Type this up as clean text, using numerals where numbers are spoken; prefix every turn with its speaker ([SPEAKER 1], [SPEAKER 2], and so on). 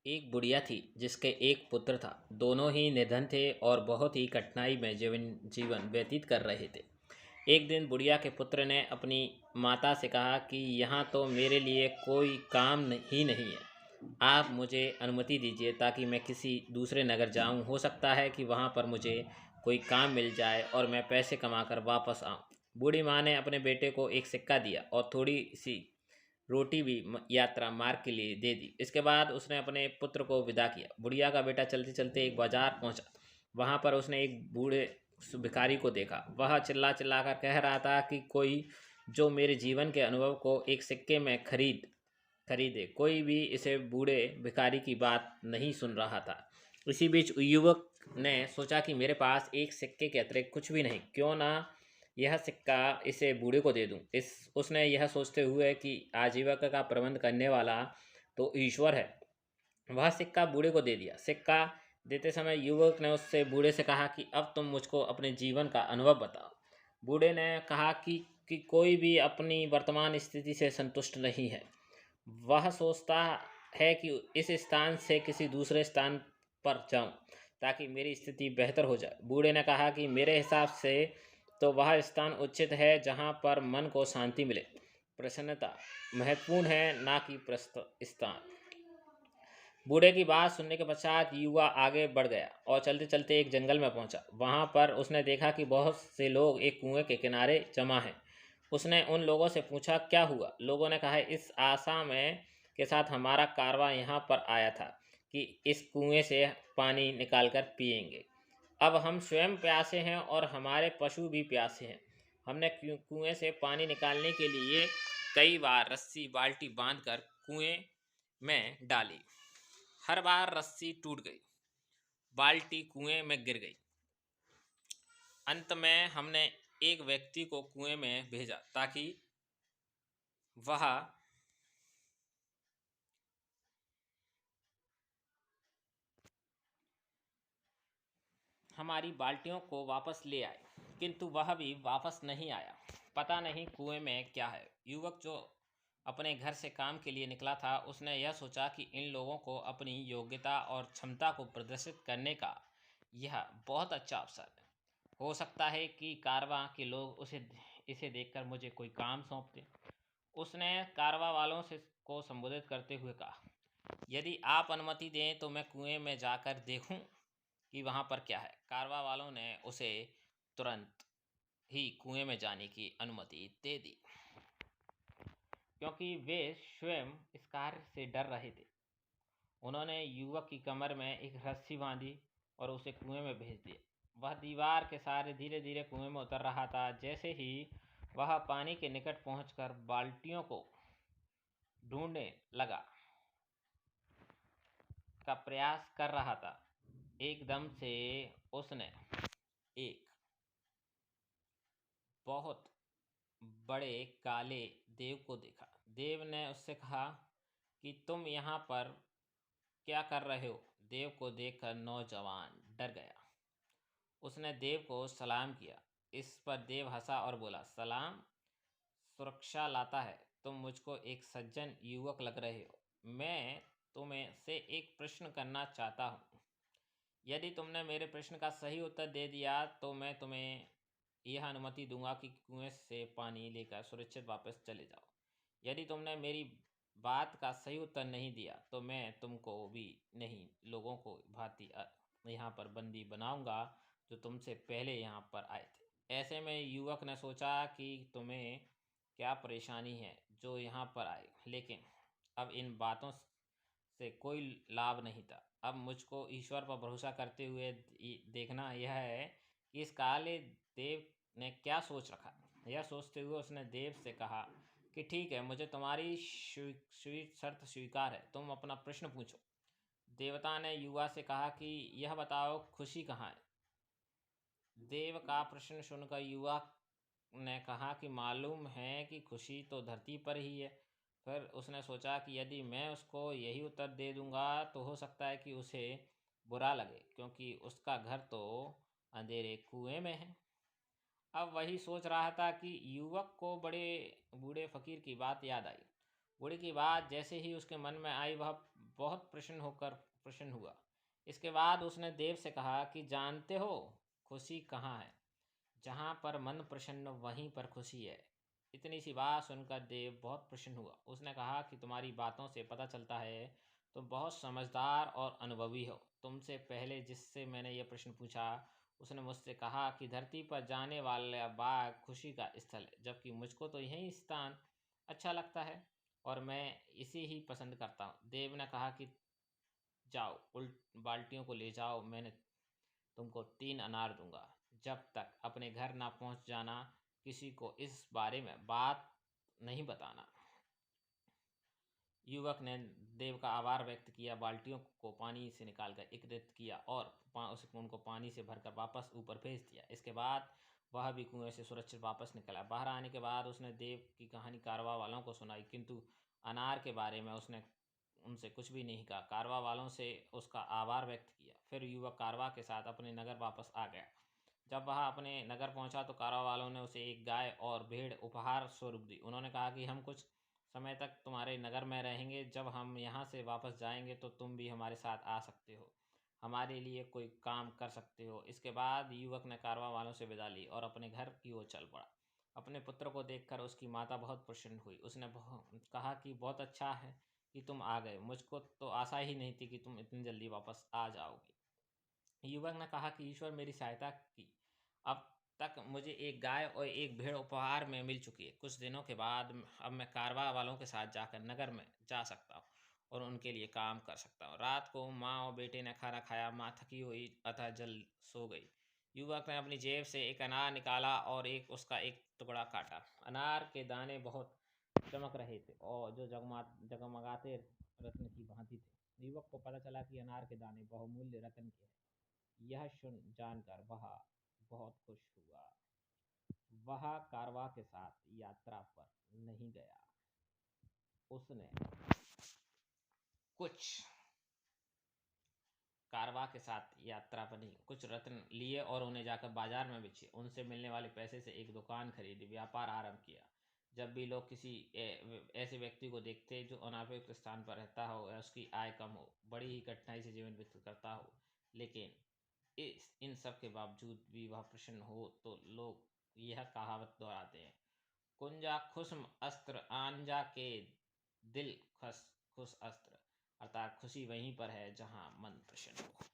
[SPEAKER 1] एक बुढ़िया थी जिसके एक पुत्र था। दोनों ही निधन थे और बहुत ही कठिनाई में जीवन जीवन व्यतीत कर रहे थे। एक दिन बुढ़िया के पुत्र ने अपनी माता से कहा कि यहाँ तो मेरे लिए कोई काम ही नहीं है। आप मुझे अनुमति दीजिए ताकि मैं किसी दूसरे नगर जाऊँ। हो सकता है कि वहाँ पर मुझे कोई काम मिल जाए और मैं पैसे कमाकर वापस आऊँ। बूढ़ी माँ ने अपने बेटे को एक सिक्का दिया और थोड़ी सी रोटी भी यात्रा मार्ग के लिए दे दी। इसके बाद उसने अपने पुत्र को विदा किया। बुढ़िया का बेटा चलते चलते एक बाजार पहुंचा। वहां पर उसने एक बूढ़े भिखारी को देखा। वह चिल्ला चिल्ला कर कह रहा था कि कोई जो मेरे जीवन के अनुभव को एक सिक्के में खरीदे। कोई भी इसे बूढ़े भिखारी की बात नहीं सुन रहा था। इसी बीच युवक ने सोचा कि मेरे पास एक सिक्के के अतिरिक्त कुछ भी नहीं, क्यों ना यह सिक्का इसे बूढ़े को दे दूं। इस उसने यह सोचते हुए कि आजीविका का प्रबंध करने वाला तो ईश्वर है, वह सिक्का बूढ़े को दे दिया। सिक्का देते समय युवक ने उससे बूढ़े से कहा कि अब तुम मुझको अपने जीवन का अनुभव बताओ। बूढ़े ने कहा कि कोई भी अपनी वर्तमान स्थिति से संतुष्ट नहीं है। वह सोचता है कि इस स्थान से किसी दूसरे स्थान पर जाऊं ताकि मेरी स्थिति बेहतर हो जाए। बूढ़े ने कहा कि मेरे हिसाब से तो वह स्थान उचित है जहां पर मन को शांति मिले। प्रसन्नता महत्वपूर्ण है, ना कि प्रस्त स्थान। बूढ़े की बात सुनने के पश्चात युवा आगे बढ़ गया और चलते चलते एक जंगल में पहुंचा। वहां पर उसने देखा कि बहुत से लोग एक कुएं के किनारे जमा हैं। उसने उन लोगों से पूछा क्या हुआ। लोगों ने कहा इस आशा में के साथ हमारा कारवां यहाँ पर आया था कि इस कुएं से पानी निकालकर पिएंगे। अब हम स्वयं प्यासे हैं और हमारे पशु भी प्यासे हैं। हमने कुएं से पानी निकालने के लिए कई बार रस्सी बाल्टी बांधकर कुएं में डाली। हर बार रस्सी टूट गई, बाल्टी कुएं में गिर गई। अंत में हमने एक व्यक्ति को कुएं में भेजा ताकि वह हमारी बाल्टियों को वापस ले आए, किंतु वह भी वापस नहीं आया। पता नहीं कुएं में क्या है। युवक जो अपने घर से काम के लिए निकला था, उसने यह सोचा कि इन लोगों को अपनी योग्यता और क्षमता को प्रदर्शित करने का यह बहुत अच्छा अवसर है। हो सकता है कि कारवां के लोग इसे देखकर मुझे कोई काम सौंप दें। उसने कारवां वालों से को संबोधित करते हुए कहा, यदि आप अनुमति दें तो मैं कुएं में जाकर देखूं कि वहां पर क्या है। कारवां वालों ने उसे तुरंत ही कुएं में जाने की अनुमति दे दी, क्योंकि वे स्वयं इस कार्य से डर रहे थे। उन्होंने युवक की कमर में एक रस्सी बांधी और उसे कुएं में भेज दिया। वह दीवार के सहारे धीरे धीरे कुएं में उतर रहा था। जैसे ही वह पानी के निकट पहुंचकर बाल्टियों को ढूंढने लगा का प्रयास कर रहा था, एकदम से उसने एक बहुत बड़े काले देव को देखा। देव ने उससे कहा कि तुम यहाँ पर क्या कर रहे हो। देव को देखकर नौजवान डर गया। उसने देव को सलाम किया। इस पर देव हंसा और बोला, सलाम सुरक्षा लाता है। तुम मुझको एक सज्जन युवक लग रहे हो। मैं तुम्हें से एक प्रश्न करना चाहता हूँ। यदि तुमने मेरे प्रश्न का सही उत्तर दे दिया तो मैं तुम्हें यह अनुमति दूंगा कि कुएं से पानी लेकर सुरक्षित वापस चले जाओ। यदि तुमने मेरी बात का सही उत्तर नहीं दिया तो मैं तुमको भी नहीं, लोगों को भांति यहाँ पर बंदी बनाऊंगा जो तुमसे पहले यहाँ पर आए थे। ऐसे में युवक ने सोचा कि तुम्हें क्या परेशानी है जो यहाँ पर आए, लेकिन अब इन बातों से कोई लाभ नहीं था। अब मुझको ईश्वर पर भरोसा करते हुए देखना यह है कि इस काले देव ने क्या सोच रखा। यह सोचते हुए उसने देव से कहा कि ठीक है, मुझे तुम्हारी शर्त स्वीकार है। तुम अपना प्रश्न पूछो। देवता ने युवा से कहा कि यह बताओ खुशी कहाँ है। देव का प्रश्न सुनकर युवा ने कहा कि मालूम है कि खुशी तो धरती पर ही है। फिर उसने सोचा कि यदि मैं उसको यही उत्तर दे दूंगा तो हो सकता है कि उसे बुरा लगे, क्योंकि उसका घर तो अंधेरे कुएं में है। अब वही सोच रहा था कि युवक को बड़े बूढ़े फकीर की बात याद आई। बूढ़े की बात जैसे ही उसके मन में आई, वह बहुत प्रसन्न हुआ। इसके बाद उसने देव से कहा कि जानते हो खुशी कहाँ है? जहाँ पर मन प्रसन्न वहीं पर खुशी है। इतनी सी बात सुनकर देव बहुत प्रसन्न हुआ। उसने कहा कि तुम्हारी बातों से पता चलता है तुम बहुत समझदार और अनुभवी हो। तुमसे पहले जिससे मैंने यह प्रश्न पूछा उसने मुझसे कहा कि धरती पर जाने वाला बाग खुशी का स्थल है, जबकि मुझको तो यही स्थान अच्छा लगता है और मैं इसे ही पसंद करता हूँ। देव ने कहा कि जाओ उल्ट बाल्टियों को ले जाओ, मैंने तुमको 3 अनार दूंगा। जब तक अपने घर ना पहुंच जाना, किसी को इस बारे में बात नहीं बताना। युवक ने देव का आभार व्यक्त किया, बाल्टियों को पानी से निकालकर एकत्रित किया और उनको पानी से भरकर वापस ऊपर भेज दिया। इसके बाद वह भी कुएं से सुरक्षित वापस निकला। बाहर आने के बाद उसने देव की कहानी कारवा वालों को सुनाई, किंतु अनार के बारे में उसने उनसे कुछ भी नहीं कहा। कारवा वालों से उसका आभार व्यक्त किया। फिर युवक कारवा के साथ अपने नगर वापस आ गया। जब वह अपने नगर पहुंचा तो कारवा वालों ने उसे एक गाय और भेड़ उपहार स्वरूप दी। उन्होंने कहा कि हम कुछ समय तक तुम्हारे नगर में रहेंगे, जब हम यहाँ से वापस जाएंगे तो तुम भी हमारे साथ आ सकते हो, हमारे लिए कोई काम कर सकते हो। इसके बाद युवक ने कारवा वालों से विदा ली और अपने घर की ओर चल पड़ा। अपने पुत्र को देखकर उसकी माता बहुत प्रसन्न हुई। उसने कहा कि बहुत अच्छा है कि तुम आ गए, मुझको तो आशा ही नहीं थी कि तुम इतनी जल्दी वापस आ जाओगे। युवक ने कहा कि ईश्वर मेरी सहायता की। अब तक मुझे एक गाय और एक भेड़ उपहार में मिल चुकी है। कुछ दिनों के बाद अब मैं कारवा वालों के साथ जाकर नगर में जा सकता हूँ और उनके लिए काम कर सकता हूँ। रात को माँ और बेटे ने खाना खाया। माँ थकी हुई अतः जल्द सो गई। युवक ने अपनी जेब से एक अनार निकाला और उसका एक टुकड़ा काटा। अनार के दाने बहुत चमक रहे थे और जो जगमगाते रत्न की भांति थे। युवक को पता चला कि अनार के दाने बहुमूल्य रत्न के हैं। यह सुन जानकर वह बहुत खुश हुआ। वह कारवा के साथ यात्रा पर नहीं गया। उसने कुछ कारवा के साथ यात्रा पर नहीं, कुछ रत्न लिए और उन्हें जाकर बाजार में बेचे। उनसे मिलने वाले पैसे से एक दुकान खरीदी, व्यापार आरंभ किया। जब भी लोग किसी ऐसे व्यक्ति को देखते जो अनापयुक्त स्थान पर रहता हो या उसकी आय कम हो, बड़ी ही कठिनाई से जीवन व्यतीत करता हो, लेकिन इन सब के बावजूद भी वह प्रसन्न हो, तो लोग यह कहावत दोहराते हैं, कुंजा खुस्म अस्त्र आंजा के दिल खुश खुश अस्त्र। अर्थात खुशी वहीं पर है जहाँ मन प्रसन्न हो।